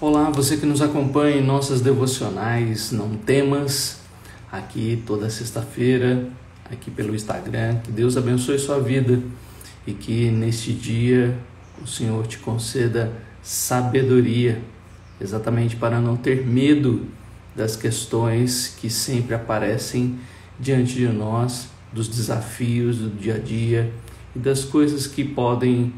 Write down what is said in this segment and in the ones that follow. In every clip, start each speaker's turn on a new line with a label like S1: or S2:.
S1: Olá, você que nos acompanha em nossas devocionais não temas, aqui toda sexta-feira, aqui pelo Instagram. Que Deus abençoe sua vida e que neste dia o Senhor te conceda sabedoria, exatamente para não ter medo das questões que sempre aparecem diante de nós, dos desafios do dia a dia e das coisas que podem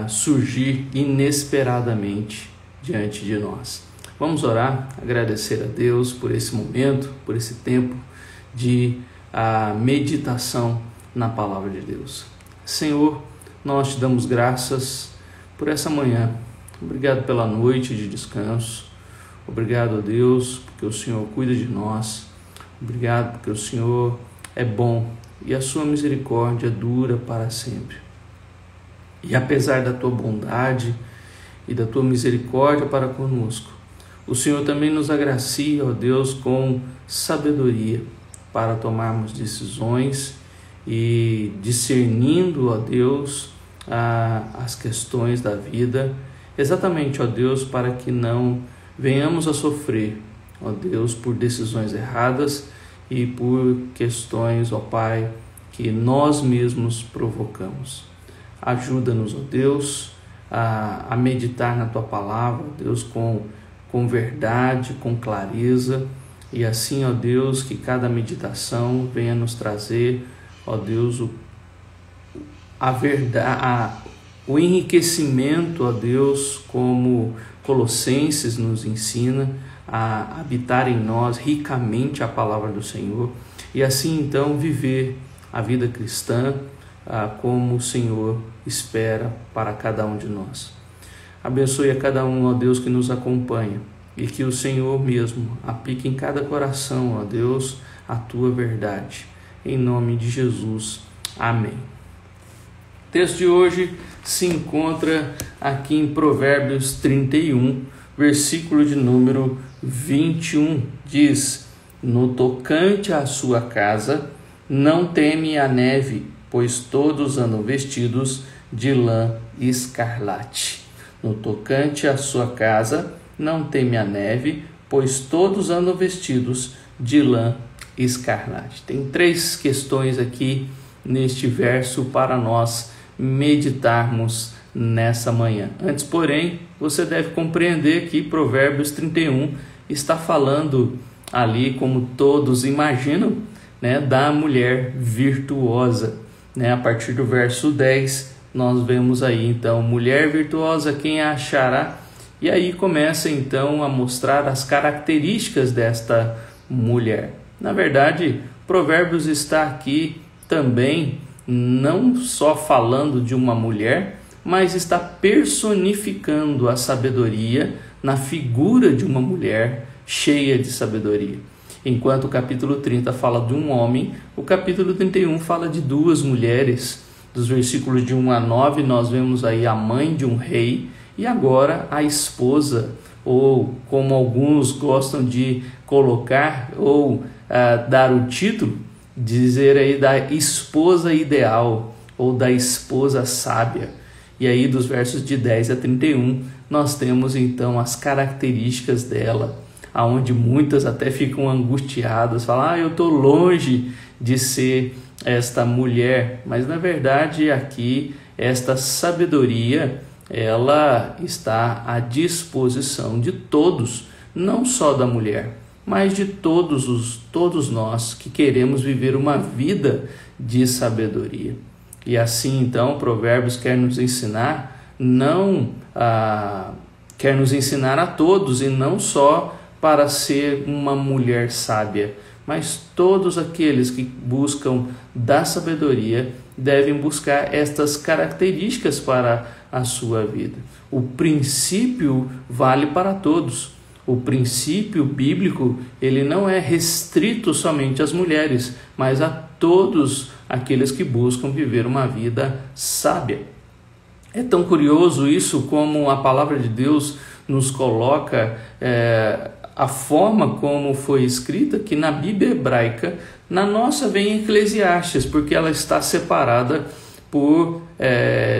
S1: surgir inesperadamente diante de nós. Vamos orar, agradecer a Deus por esse momento, por esse tempo de meditação na Palavra de Deus. Senhor, nós te damos graças por essa manhã. Obrigado pela noite de descanso. Obrigado a Deus porque o Senhor cuida de nós. Obrigado porque o Senhor é bom e a sua misericórdia dura para sempre. E apesar da tua bondade e da tua misericórdia para conosco, o Senhor também nos agracia, ó Deus, com sabedoria para tomarmos decisões e discernindo, ó Deus, as questões da vida, exatamente, ó Deus, para que não venhamos a sofrer, ó Deus, por decisões erradas e por questões, ó Pai, que nós mesmos provocamos. Ajuda-nos, ó Deus, a meditar na Tua Palavra, Deus, com verdade, com clareza, e assim, ó Deus, que cada meditação venha nos trazer, ó Deus, a verdade, o enriquecimento, ó Deus, como Colossenses nos ensina, a habitar em nós ricamente a Palavra do Senhor, e assim então viver a vida cristã como o Senhor espera para cada um de nós. Abençoe a cada um, ó Deus, que nos acompanha, e que o Senhor mesmo aplique em cada coração, ó Deus, a Tua verdade. Em nome de Jesus. Amém. O texto de hoje se encontra aqui em Provérbios 31, versículo de número 21. Diz: no tocante à sua casa, não teme a neve, pois todos andam vestidos de lã escarlate. No tocante à sua casa, não teme a neve, pois todos andam vestidos de lã escarlate. Tem 3 questões aqui neste verso para nós meditarmos nessa manhã. Antes, porém, você deve compreender que Provérbios 31 está falando ali, como todos imaginam, da mulher virtuosa. A partir do verso 10, nós vemos aí, então, mulher virtuosa, quem a achará? E aí começa, então, a mostrar as características desta mulher. Na verdade, Provérbios está aqui também, não só falando de uma mulher, mas está personificando a sabedoria na figura de uma mulher cheia de sabedoria. Enquanto o capítulo 30 fala de um homem, o capítulo 31 fala de 2 mulheres. Dos versículos de 1 a 9, nós vemos aí a mãe de um rei e agora a esposa, ou como alguns gostam de colocar ou dar o título, dizer aí da esposa ideal ou da esposa sábia. E aí dos versos de 10 a 31, nós temos então as características dela, aonde muitas até ficam angustiadas, falam, eu estou longe de ser esta mulher, mas na verdade aqui esta sabedoria, ela está à disposição de todos, não só da mulher, mas de todos nós que queremos viver uma vida de sabedoria. E assim então Provérbios quer nos ensinar, quer nos ensinar a todos, e não só para ser uma mulher sábia, mas todos aqueles que buscam da sabedoria devem buscar estas características para a sua vida. O princípio vale para todos. O princípio bíblico, ele não é restrito somente às mulheres, mas a todos aqueles que buscam viver uma vida sábia. É tão curioso isso, como a palavra de Deus nos coloca a forma como foi escrita, que na Bíblia hebraica, na nossa vem Eclesiastes, porque ela está separada por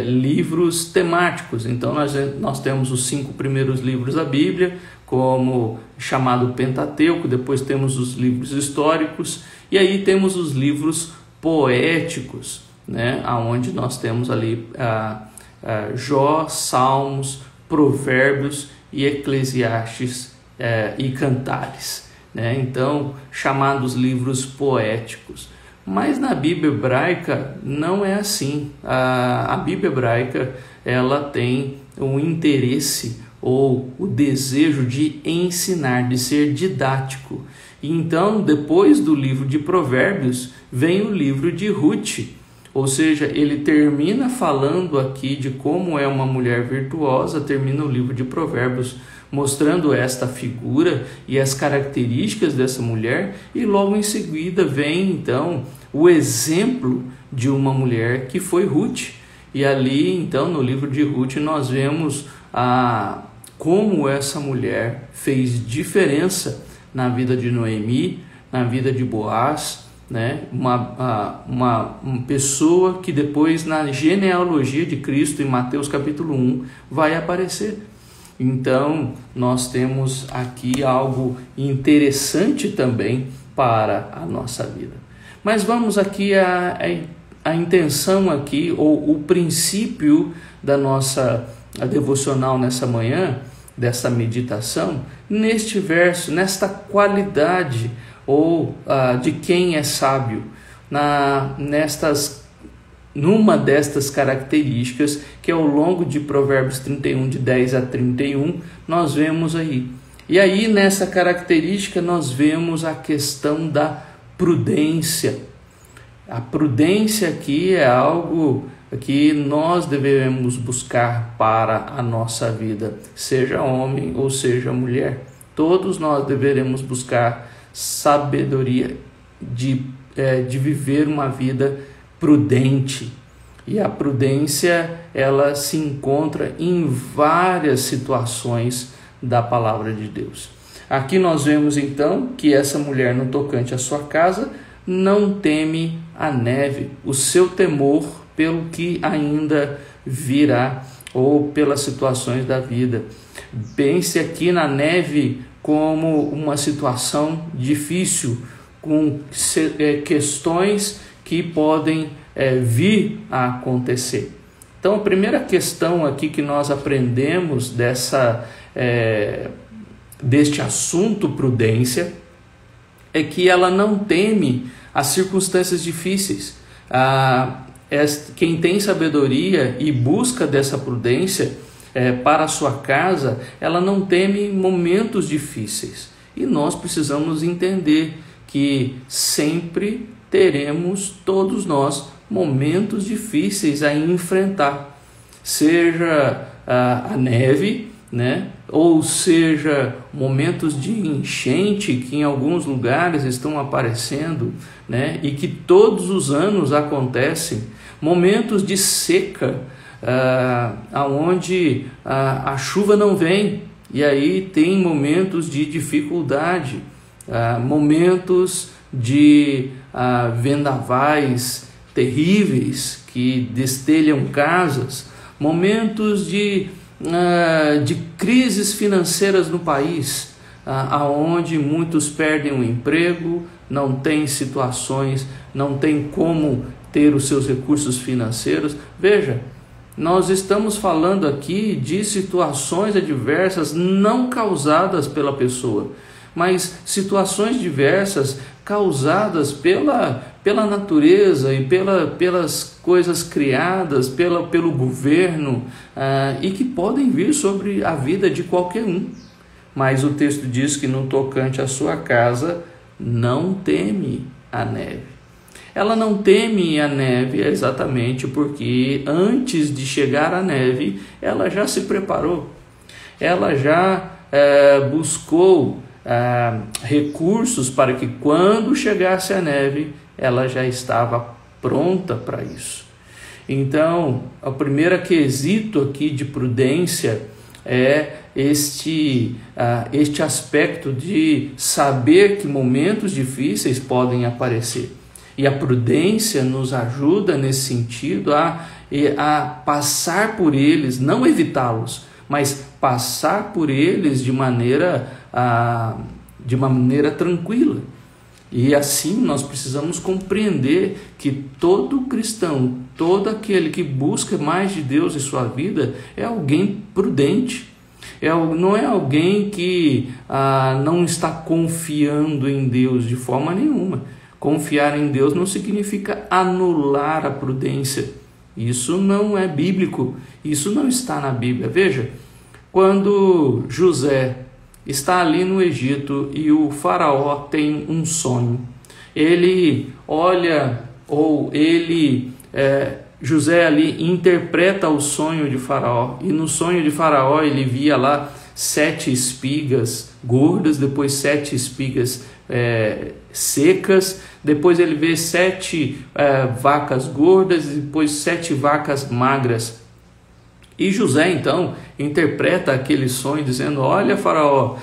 S1: livros temáticos. Então nós temos os 5 primeiros livros da Bíblia, como chamado Pentateuco, depois temos os livros históricos, e aí temos os livros poéticos, né? Onde nós temos ali Jó, Salmos, Provérbios e Eclesiastes e Cantares, né? Então, chamados livros poéticos. Mas na Bíblia hebraica não é assim. A Bíblia hebraica, ela tem um interesse ou o desejo de ensinar, de ser didático. E então, depois do livro de Provérbios, vem o livro de Ruth. Ou seja, ele termina falando aqui de como é uma mulher virtuosa, termina o livro de Provérbios mostrando esta figura e as características dessa mulher, e logo em seguida vem então o exemplo de uma mulher que foi Ruth. E ali então no livro de Ruth nós vemos como essa mulher fez diferença na vida de Noemi, na vida de Boaz, né? Uma pessoa que depois na genealogia de Cristo em Mateus capítulo 1 vai aparecer. Então nós temos aqui algo interessante também para a nossa vida. Mas vamos aqui a intenção aqui, ou o princípio da nossa devocional nessa manhã, dessa meditação, neste verso, nesta qualidade ou de quem é sábio, numa destas características que ao longo de Provérbios 31, de 10 a 31, nós vemos aí. E aí nessa característica nós vemos a questão da prudência. A prudência aqui é algo que nós devemos buscar para a nossa vida, seja homem ou seja mulher. Todos nós deveremos buscar sabedoria de viver uma vida prudente. E a prudência, ela se encontra em várias situações da palavra de Deus. Aqui nós vemos então que essa mulher, no tocante à sua casa, não teme a neve, o seu temor pelo que ainda virá ou pelas situações da vida. Pense aqui na neve como uma situação difícil, com questões que podem vir a acontecer. Então, a primeira questão aqui que nós aprendemos deste assunto prudência é que ela não teme as circunstâncias difíceis. Quem tem sabedoria e busca dessa prudência para a sua casa, ela não teme momentos difíceis. E nós precisamos entender que sempre teremos, todos nós, momentos difíceis a enfrentar. Seja a neve, né? Ou seja, momentos de enchente que em alguns lugares estão aparecendo, né? E que todos os anos acontecem. Momentos de seca, onde a chuva não vem, e aí tem momentos de dificuldade, momentos de vendavais terríveis que destelham casas, momentos de crises financeiras no país, aonde muitos perdem o emprego, não tem situações, não tem como ter os seus recursos financeiros. Veja, nós estamos falando aqui de situações adversas não causadas pela pessoa, mas situações diversas causadas pela natureza e pelas coisas criadas, pelo governo, e que podem vir sobre a vida de qualquer um. Mas o texto diz que no tocante à sua casa não teme a neve. Ela não teme a neve exatamente porque antes de chegar a neve, ela já se preparou. Ela já buscou recursos para que quando chegasse a neve, ela já estava pronta para isso. Então, o primeiro quesito aqui de prudência é este aspecto de saber que momentos difíceis podem aparecer. E a prudência nos ajuda nesse sentido a passar por eles, não evitá-los, mas passar por eles de maneira tranquila. E assim nós precisamos compreender que todo cristão, todo aquele que busca mais de Deus em sua vida, é alguém prudente. Não é alguém que não está confiando em Deus de forma nenhuma. Confiar em Deus não significa anular a prudência. Isso não é bíblico, isso não está na Bíblia. Veja, quando José está ali no Egito e o faraó tem um sonho, ele olha, José ali interpreta o sonho de faraó, e no sonho de faraó ele via lá 7 espigas gordas, depois 7 espigas secas, depois ele vê 7 vacas gordas, depois 7 vacas magras. E José então interpreta aquele sonho dizendo: olha, faraó,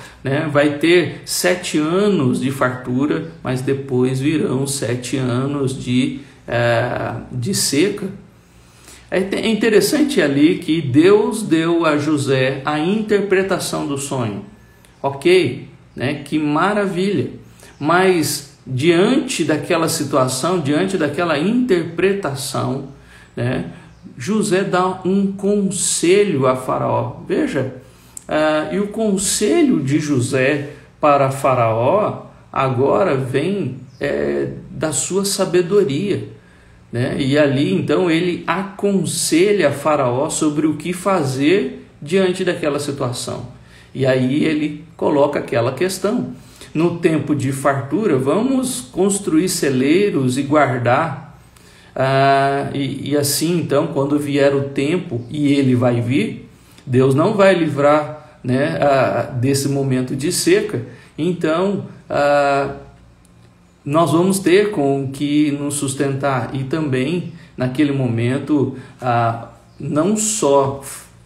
S1: vai ter 7 anos de fartura, mas depois virão 7 anos de seca. É interessante ali que Deus deu a José a interpretação do sonho. Ok, que maravilha. Mas diante daquela situação, diante daquela interpretação, José dá um conselho a Faraó. Veja, e o conselho de José para Faraó agora vem da sua sabedoria. E ali então ele aconselha Faraó sobre o que fazer diante daquela situação. E aí ele coloca aquela questão: no tempo de fartura, vamos construir celeiros e guardar. E assim então, quando vier o tempo, e ele vai vir, Deus não vai livrar desse momento de seca. Então nós vamos ter com que nos sustentar. E também naquele momento não só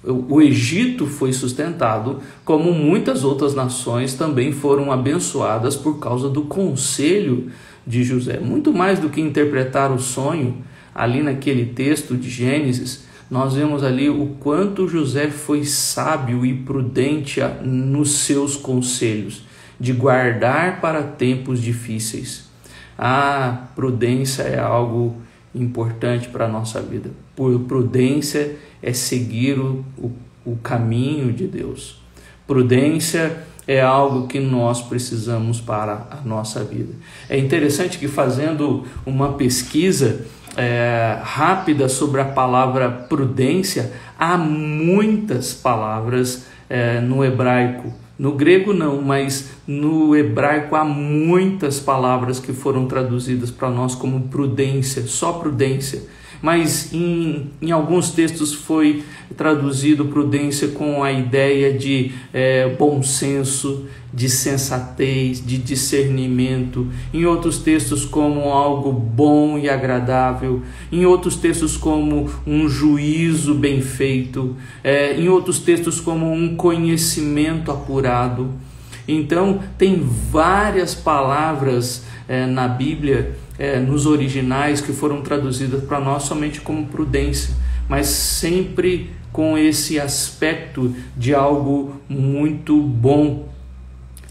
S1: o Egito foi sustentado, como muitas outras nações também foram abençoadas por causa do conselho de José. Muito mais do que interpretar o sonho, ali naquele texto de Gênesis, nós vemos ali o quanto José foi sábio e prudente nos seus conselhos, de guardar para tempos difíceis. A prudência é algo importante para a nossa vida. Prudência é seguir o caminho de Deus. Prudência é algo que nós precisamos para a nossa vida. É interessante que, fazendo uma pesquisa rápida sobre a palavra prudência, há muitas palavras no hebraico. No grego não, mas no hebraico há muitas palavras que foram traduzidas para nós como prudência, só prudência. Mas em alguns textos foi traduzido prudência com a ideia de bom senso, de sensatez, de discernimento. Em outros textos como algo bom e agradável. Em outros textos como um juízo bem feito. Em outros textos como um conhecimento apurado. Então tem várias palavras na Bíblia, nos originais, que foram traduzidas para nós somente como prudência, mas sempre com esse aspecto de algo muito bom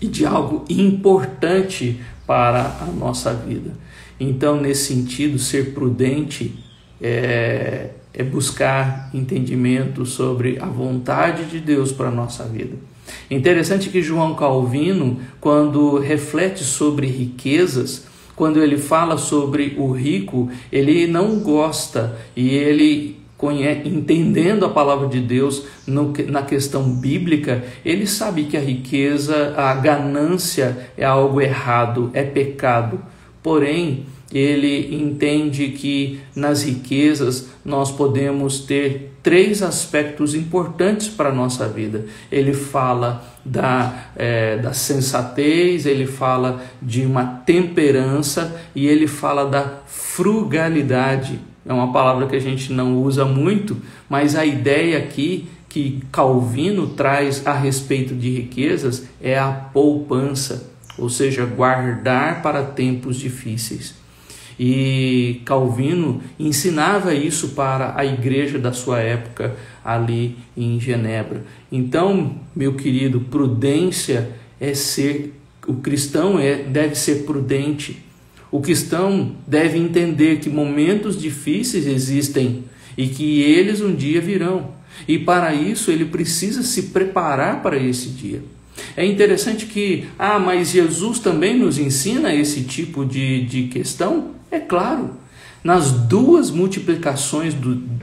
S1: e de algo importante para a nossa vida. Então, nesse sentido, ser prudente é buscar entendimento sobre a vontade de Deus para a nossa vida. É interessante que João Calvino, quando reflete sobre riquezas, quando ele fala sobre o rico, ele não gosta, e ele, entendendo a palavra de Deus na questão bíblica, ele sabe que a riqueza, a ganância é algo errado, é pecado. Porém, ele entende que nas riquezas nós podemos ter 3 aspectos importantes para a nossa vida. Ele fala da sensatez, ele fala de uma temperança e ele fala da frugalidade. É uma palavra que a gente não usa muito, mas a ideia aqui que Calvino traz a respeito de riquezas é a poupança, ou seja, guardar para tempos difíceis. E Calvino ensinava isso para a igreja da sua época ali em Genebra. Então, meu querido, prudência o cristão deve ser prudente. O cristão deve entender que momentos difíceis existem e que eles um dia virão. E para isso ele precisa se preparar para esse dia. É interessante que, mas Jesus também nos ensina esse tipo de questão? É claro. Nas duas multiplicações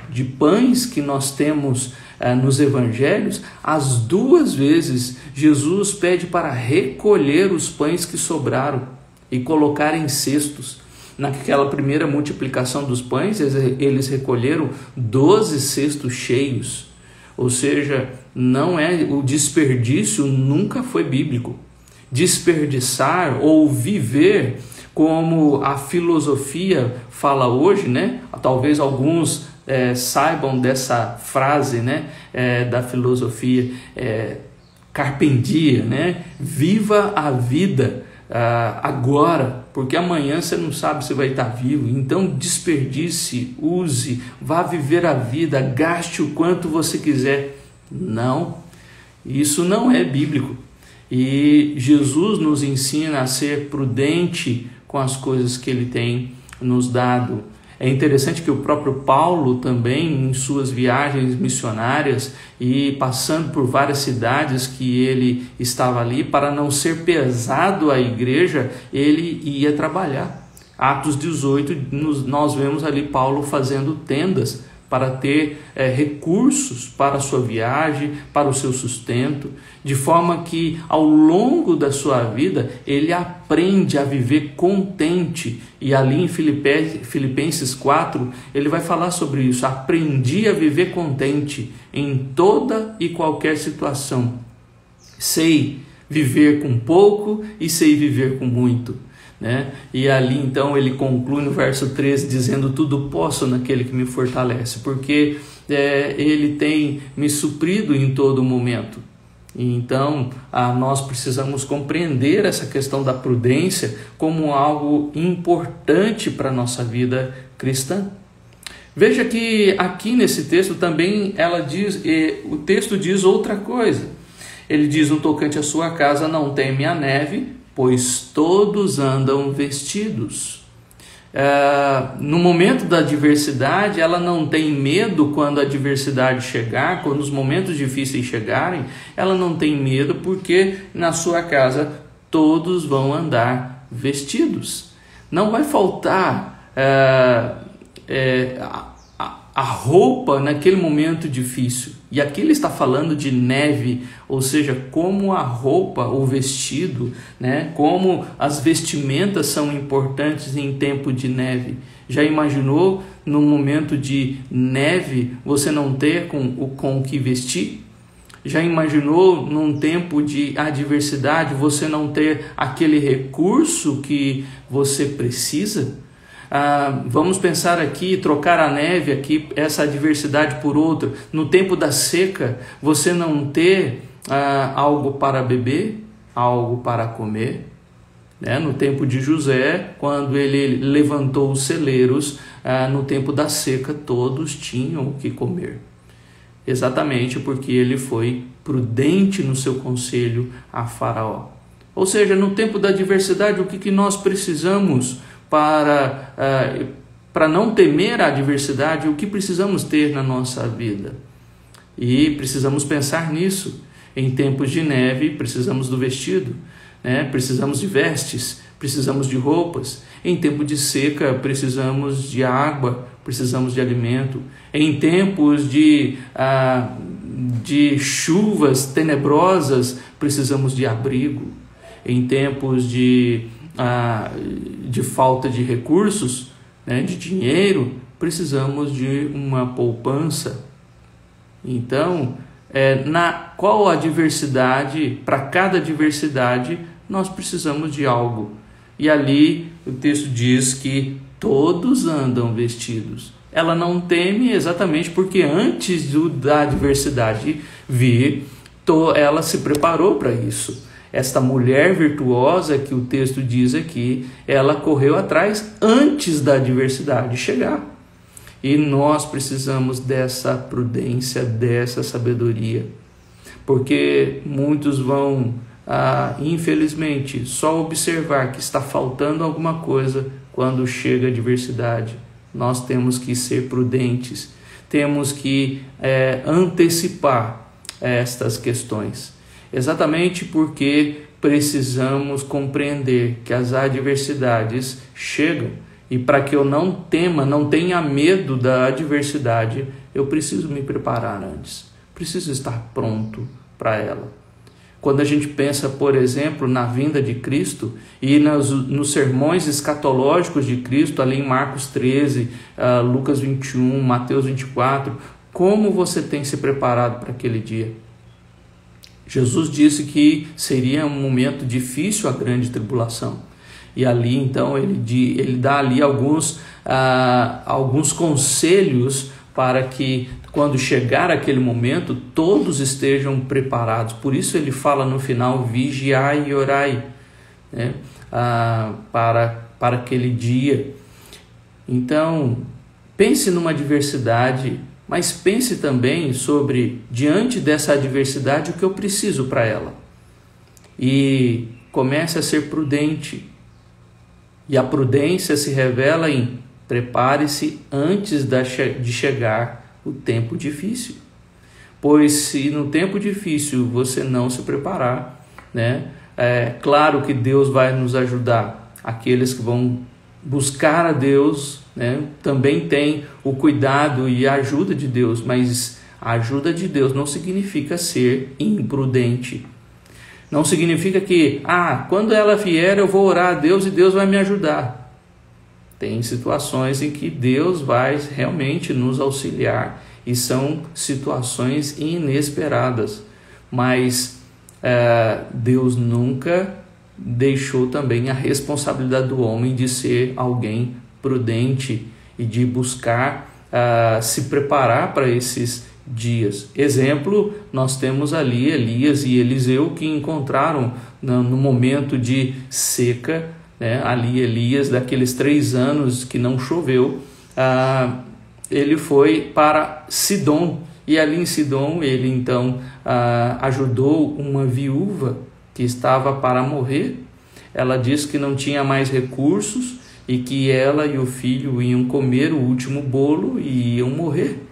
S1: de pães que nós temos nos evangelhos, as duas vezes Jesus pede para recolher os pães que sobraram e colocar em cestos. Naquela primeira multiplicação dos pães, eles recolheram 12 cestos cheios. Ou seja, o desperdício nunca foi bíblico. Desperdiçar ou viver como a filosofia fala hoje, né? Talvez alguns saibam dessa frase, né? Da filosofia Carpe diem, né? Viva a vida agora, porque amanhã você não sabe se vai estar vivo. Então desperdice, use, vá viver a vida, gaste o quanto você quiser. Não, isso não é bíblico. E Jesus nos ensina a ser prudente com as coisas que Ele tem nos dado. É interessante que o próprio Paulo também, em suas viagens missionárias e passando por várias cidades que ele estava ali, para não ser pesado à igreja, ele ia trabalhar. Atos 18, nós vemos ali Paulo fazendo tendas para ter recursos para a sua viagem, para o seu sustento, de forma que ao longo da sua vida ele aprende a viver contente. E ali em Filipenses 4 ele vai falar sobre isso: aprendi a viver contente em toda e qualquer situação. Sei viver com pouco e sei viver com muito. Né? E ali então ele conclui no verso 13 dizendo: tudo posso naquele que me fortalece, porque ele tem me suprido em todo momento. Então nós precisamos compreender essa questão da prudência como algo importante para a nossa vida cristã. Veja que aqui nesse texto também o texto diz outra coisa. Ele diz: no tocante à sua casa não teme a neve, pois todos andam vestidos. No momento da adversidade, ela não tem medo quando a adversidade chegar, quando os momentos difíceis chegarem, ela não tem medo porque na sua casa todos vão andar vestidos. Não vai faltar a roupa naquele momento difícil. E aqui ele está falando de neve, ou seja, como a roupa, o vestido, né, como as vestimentas são importantes em tempo de neve. Já imaginou no momento de neve você não ter com o que vestir? Já imaginou num tempo de adversidade você não ter aquele recurso que você precisa? Vamos pensar aqui, trocar a neve aqui, essa adversidade por outra. No tempo da seca, você não ter algo para beber, algo para comer. Né? No tempo de José, quando ele levantou os celeiros, no tempo da seca, todos tinham o que comer. Exatamente porque ele foi prudente no seu conselho a Faraó. Ou seja, no tempo da adversidade, o que nós precisamos para não temer a adversidade, o que precisamos ter na nossa vida? E precisamos pensar nisso. Em tempos de neve, precisamos do vestido, né? Precisamos de vestes, precisamos de roupas. Em tempo de seca, precisamos de água, precisamos de alimento. Em tempos de chuvas tenebrosas, precisamos de abrigo. Em tempos de falta de recursos, né, de dinheiro, precisamos de uma poupança. Então, qual adversidade, para cada adversidade, nós precisamos de algo. E ali o texto diz que todos andam vestidos. Ela não teme exatamente porque antes da adversidade vir, ela se preparou para isso. Esta mulher virtuosa que o texto diz aqui, ela correu atrás antes da adversidade chegar. E nós precisamos dessa prudência, dessa sabedoria, porque muitos vão, infelizmente, só observar que está faltando alguma coisa quando chega a adversidade. Nós temos que ser prudentes, temos que antecipar estas questões, exatamente porque precisamos compreender que as adversidades chegam. E para que eu não tema, não tenha medo da adversidade, eu preciso me preparar antes. Preciso estar pronto para ela. Quando a gente pensa, por exemplo, na vinda de Cristo e nos sermões escatológicos de Cristo, ali em Marcos 13, Lucas 21, Mateus 24, como você tem se preparado para aquele dia? Jesus disse que seria um momento difícil a grande tribulação. E ali, então, ele dá ali alguns conselhos para que, quando chegar aquele momento, todos estejam preparados. Por isso ele fala no final, vigiai e orai, né? Para aquele dia. Então, pense numa adversidade, mas pense também sobre, diante dessa adversidade, o que eu preciso para ela. E comece a ser prudente. E a prudência se revela em prepare-se antes de chegar o tempo difícil. Pois se no tempo difícil você não se preparar, né, é claro que Deus vai nos ajudar. Aqueles que vão buscar a Deus, né, também tem o cuidado e a ajuda de Deus, mas a ajuda de Deus não significa ser imprudente. Não significa que, quando ela vier eu vou orar a Deus e Deus vai me ajudar. Tem situações em que Deus vai realmente nos auxiliar e são situações inesperadas. Mas Deus nunca deixou também a responsabilidade do homem de ser alguém prudente e de buscar se preparar para esses dias. Exemplo, nós temos ali Elias e Eliseu que encontraram no momento de seca, né? Ali Elias, daqueles 3 anos que não choveu, ele foi para Sidom, e ali em Sidom ele então ajudou uma viúva que estava para morrer. Ela disse que não tinha mais recursos e que ela e o filho iam comer o último bolo e iam morrer.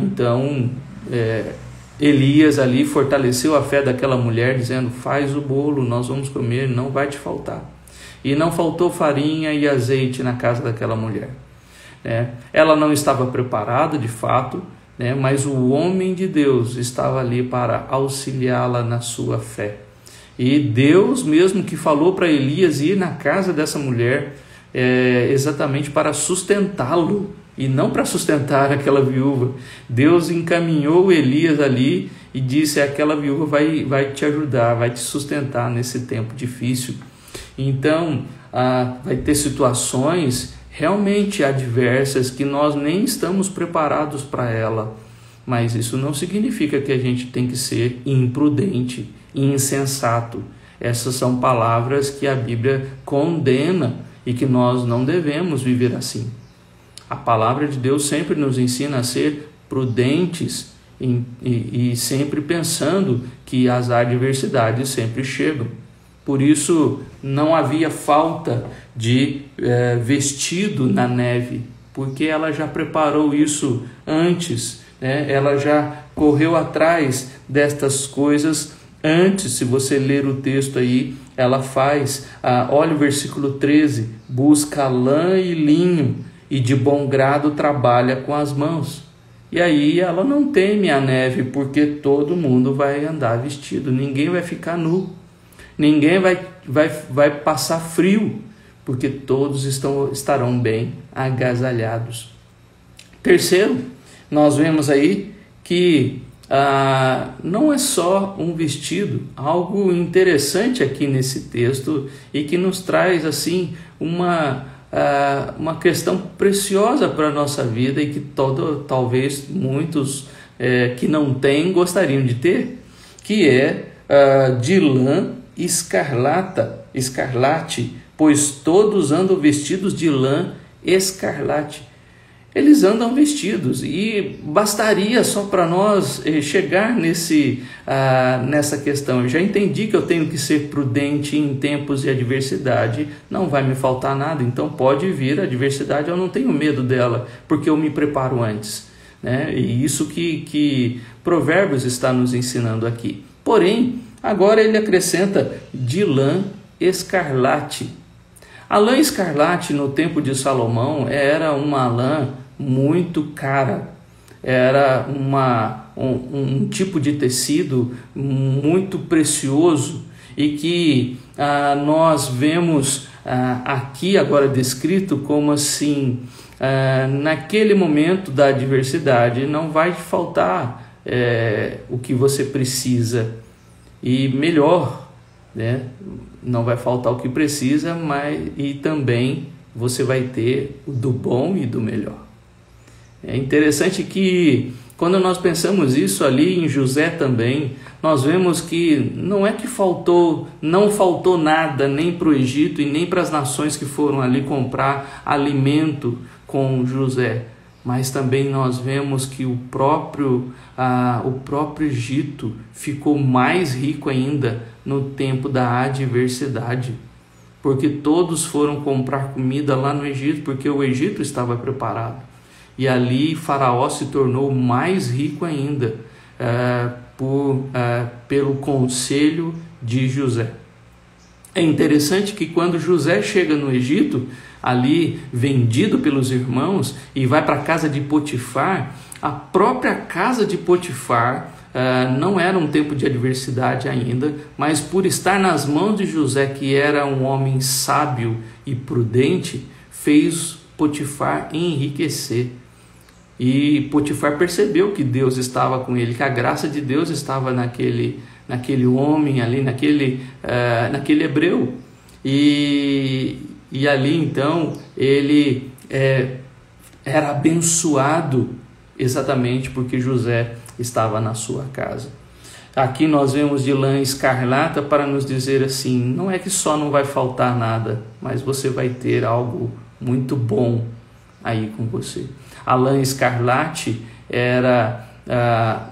S1: Então Elias ali fortaleceu a fé daquela mulher, dizendo: faz o bolo, nós vamos comer, não vai te faltar. E não faltou farinha e azeite na casa daquela mulher. Ela não estava preparada de fato, mas o homem de Deus estava ali para auxiliá-la na sua fé. E Deus mesmo que falou para Elias ir na casa dessa mulher exatamente para sustentá-lo, e não para sustentar aquela viúva. Deus encaminhou Elias ali e disse: aquela viúva vai te ajudar, vai te sustentar nesse tempo difícil. Então, vai ter situações realmente adversas que nós nem estamos preparados para ela. Mas isso não significa que a gente tem que ser imprudente, insensato. Essas são palavras que a Bíblia condena e que nós não devemos viver assim. A palavra de Deus sempre nos ensina a ser prudentes e sempre pensando que as adversidades sempre chegam. Por isso não havia falta de vestido na neve, porque ela já preparou isso antes, ela já correu atrás destas coisas antes. Se você ler o texto aí, ela faz, olha o versículo 13, busca lã e linho, e de bom grado trabalha com as mãos. E aí ela não teme a neve, porque todo mundo vai andar vestido, ninguém vai ficar nu, ninguém vai passar frio, porque todos estarão bem agasalhados. Terceiro, nós vemos aí que não é só um vestido, algo interessante aqui nesse texto e que nos traz assim uma questão preciosa para a nossa vida e que talvez muitos que não têm gostariam de ter, que é de lã escarlate, pois todos andam vestidos de lã escarlate. Eles andam vestidos, e bastaria só para nós chegar nessa questão. Eu já entendi que eu tenho que ser prudente em tempos de adversidade, não vai me faltar nada, então pode vir a adversidade, eu não tenho medo dela, porque eu me preparo antes, né? E isso que Provérbios está nos ensinando aqui. Porém, agora ele acrescenta de lã escarlate. A lã escarlate no tempo de Salomão era uma lã muito cara, era um tipo de tecido muito precioso, e que nós vemos aqui agora descrito como assim, naquele momento da adversidade não vai faltar o que você precisa, e melhor, né? Não vai faltar o que precisa, e também você vai ter do bom e do melhor. É interessante que quando nós pensamos isso ali em José também, nós vemos que não é que não faltou nada nem para o Egito e nem para as nações que foram ali comprar alimento com José, mas também nós vemos que o próprio Egito ficou mais rico ainda no tempo da adversidade, porque todos foram comprar comida lá no Egito, porque o Egito estava preparado, e ali Faraó se tornou mais rico ainda pelo conselho de José. É interessante que quando José chega no Egito, ali vendido pelos irmãos, e vai para a casa de Potifar, a própria casa de Potifar não era um tempo de adversidade ainda, mas por estar nas mãos de José, que era um homem sábio e prudente, fez Potifar enriquecer. E Potifar percebeu que Deus estava com ele, que a graça de Deus estava naquele homem ali, naquele hebreu. E ali então ele era abençoado exatamente porque José estava na sua casa. Aqui nós vemos de lã escarlata para nos dizer assim, não é que só não vai faltar nada, mas você vai ter algo muito bom aí com você. A lã escarlate era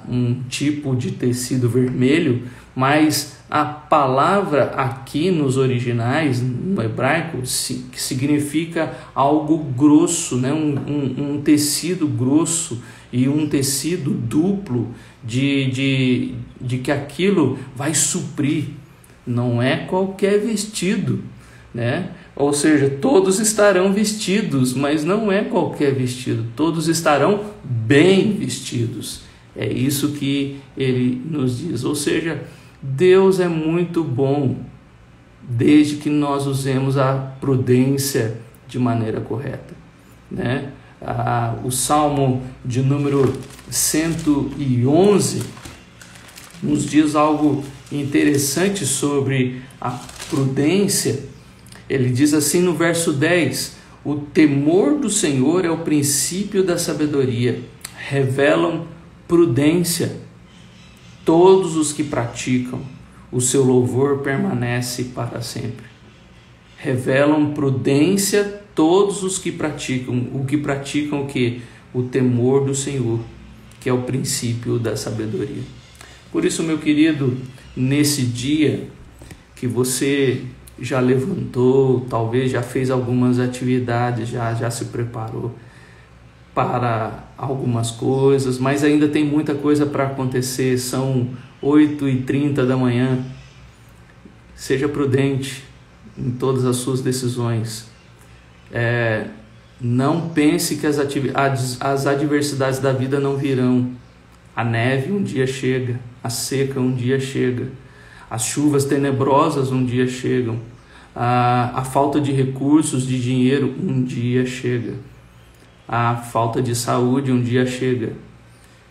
S1: um tipo de tecido vermelho, mas a palavra aqui nos originais, no hebraico, que significa algo grosso, né? um tecido grosso e um tecido duplo de que aquilo vai suprir. Não é qualquer vestido, né? Ou seja, todos estarão vestidos, mas não é qualquer vestido, todos estarão bem vestidos. É isso que ele nos diz. Ou seja, Deus é muito bom, desde que nós usemos a prudência de maneira correta, né? O Salmo de número 111 nos diz algo interessante sobre a prudência. Ele diz assim no verso 10, o temor do Senhor é o princípio da sabedoria, revelam prudência todos os que praticam, o seu louvor permanece para sempre. Revelam prudência todos os que praticam, o que? O temor do Senhor, que é o princípio da sabedoria. Por isso, meu querido, nesse dia que você já levantou, talvez já fez algumas atividades, já se preparou para algumas coisas, mas ainda tem muita coisa para acontecer, são 8h30 da manhã. Seja prudente em todas as suas decisões. Não pense que as adversidades da vida não virão. A neve um dia chega, a seca um dia chega, as chuvas tenebrosas um dia chegam, a falta de recursos, de dinheiro um dia chega, a falta de saúde um dia chega.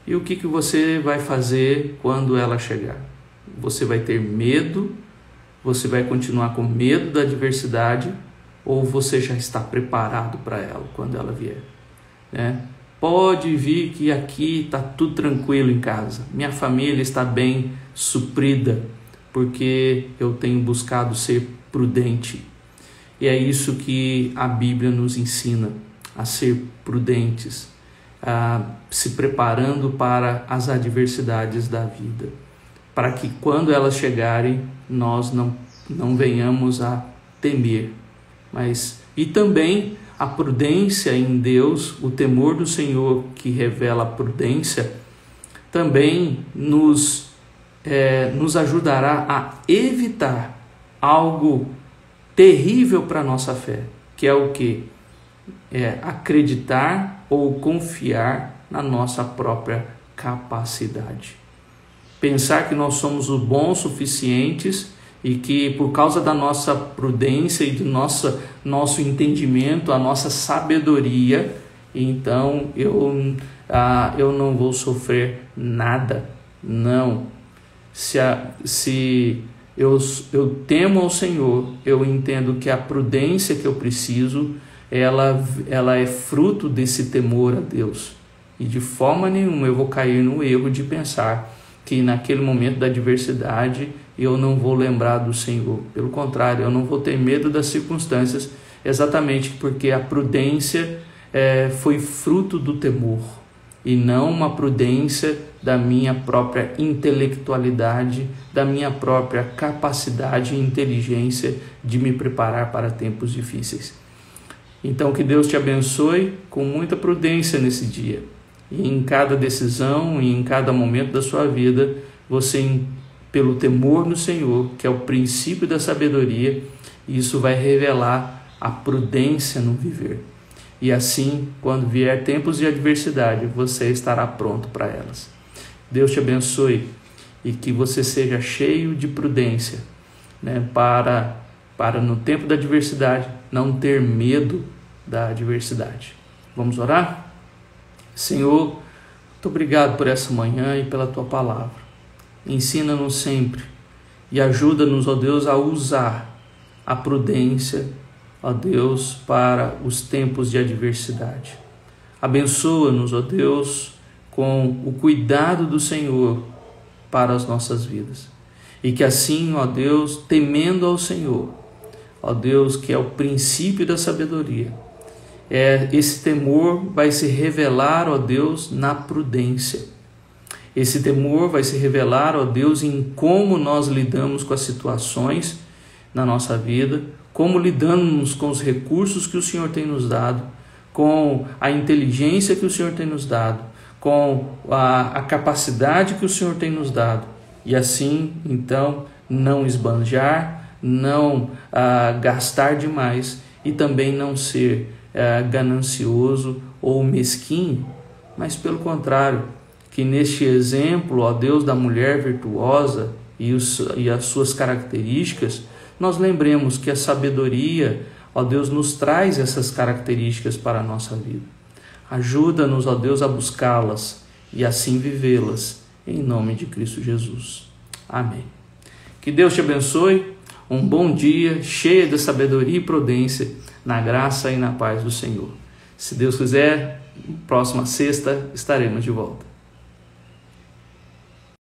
S1: E o que você vai fazer quando ela chegar? Você vai ter medo? Você vai continuar com medo da adversidade? Ou você já está preparado para ela quando ela vier, né? Pode vir que aqui está tudo tranquilo em casa, minha família está bem suprida, porque eu tenho buscado ser prudente. E é isso que a Bíblia nos ensina, a ser prudentes, se preparando para as adversidades da vida, para que quando elas chegarem, nós não venhamos a temer. E também a prudência em Deus, o temor do Senhor que revela a prudência, também nos ajudará a evitar algo terrível para a nossa fé, que é o quê? É acreditar ou confiar na nossa própria capacidade. Pensar que nós somos o bons suficientes e que por causa da nossa prudência e do nosso entendimento, a nossa sabedoria, então eu não vou sofrer nada. Não. Se eu temo ao Senhor, eu entendo que a prudência que eu preciso, ela é fruto desse temor a Deus. E de forma nenhuma eu vou cair no erro de pensar que naquele momento da adversidade eu não vou lembrar do Senhor. Pelo contrário, eu não vou ter medo das circunstâncias, exatamente porque a prudência foi fruto do temor e não uma prudência da minha própria intelectualidade, da minha própria capacidade e inteligência de me preparar para tempos difíceis. Então, que Deus te abençoe com muita prudência nesse dia. E em cada decisão e em cada momento da sua vida, você, pelo temor no Senhor, que é o princípio da sabedoria, isso vai revelar a prudência no viver. E assim, quando vier tempos de adversidade, você estará pronto para elas. Deus te abençoe e que você seja cheio de prudência, para no tempo da adversidade não ter medo da adversidade. Vamos orar? Senhor, muito obrigado por essa manhã e pela Tua palavra. Ensina-nos sempre e ajuda-nos, ó Deus, a usar a prudência, ó Deus, para os tempos de adversidade. Abençoa-nos, ó Deus, com o cuidado do Senhor para as nossas vidas. E que assim, ó Deus, temendo ao Senhor, ó Deus, que é o princípio da sabedoria, esse temor vai se revelar, ó Deus, na prudência. Esse temor vai se revelar, ó Deus, em como nós lidamos com as situações na nossa vida, como lidamos com os recursos que o Senhor tem nos dado, com a inteligência que o Senhor tem nos dado, com a capacidade que o Senhor tem nos dado. E assim, então, não esbanjar, não gastar demais e também não ser ganancioso ou mesquinho, mas pelo contrário, que neste exemplo, ó Deus, da mulher virtuosa e as suas características, nós lembremos que a sabedoria, ó Deus, nos traz essas características para a nossa vida. Ajuda-nos, ó Deus, a buscá-las e assim vivê-las, em nome de Cristo Jesus. Amém. Que Deus te abençoe, um bom dia, cheio de sabedoria e prudência, na graça e na paz do Senhor. Se Deus quiser, próxima sexta estaremos de volta.